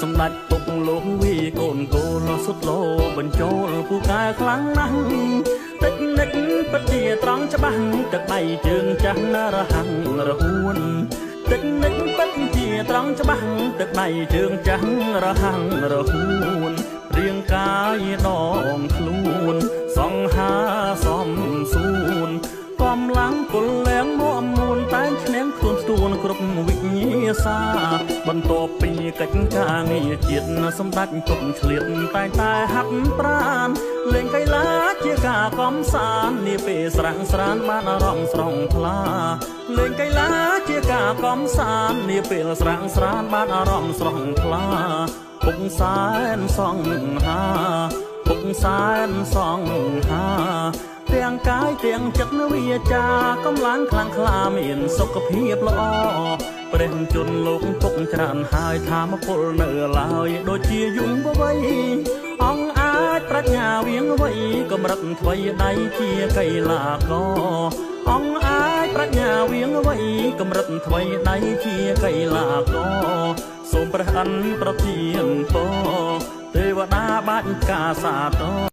សម្ដេចពុកលោកវីកូនកូលសុទ្ធលោបញ្ចូលពូកែខ្លាំងណាស់តិចនិចពិតជាត្រង់ច្បាស់ទឹកដៃជើងចាស់រហាំងរហួនតិចនិចពិតជាត្រង់ច្បាស់ទឹកដៃជើងចាស់រហាំងរហួនរាងកាយដងខ្លួនសង្ហាសំសួនកំឡាំងពលលែងមួមមួនតែឈ្នះខ្លួនស្ទួនគ្រប់វិញ្ញាសាបន្ទាប់ពីកិច្ចការងារជាតិសម្ដេចទុកឆ្លៀតតែតែហាត់ប្រានលេងកីឡាជាការកំសាន្តនាពេលស្រាំងស្រានបានអារម្មណ៍ស្រស់ថ្លាលេងកីឡាជាការកំសាន្តនាពេលស្រាំងស្រានបានអារម្មណ៍ស្រស់ថ្លាពុកសែនសង្ហាពុកសែនសង្ហាទាំងកាយទាំងចិត្តវិជ្ជាកម្លាំងខ្លាំងក្លាមានសុខភាពល្អព្រះជន្មលោកពុកច្រើនហើយធម៌ពលនៅឡើយដូចជាយុងវ័យអង្គអាចប្រាជ្ញាវៀងវៃកម្រិតថ្វីដៃជាកីឡាករអង្គអាចប្រាជ្ញាវៀងវៃកម្រិតថ្វីដៃជាកីឡាករសូមព្រះអិនប្រទានពរទេវតាបាច់ការសាទរ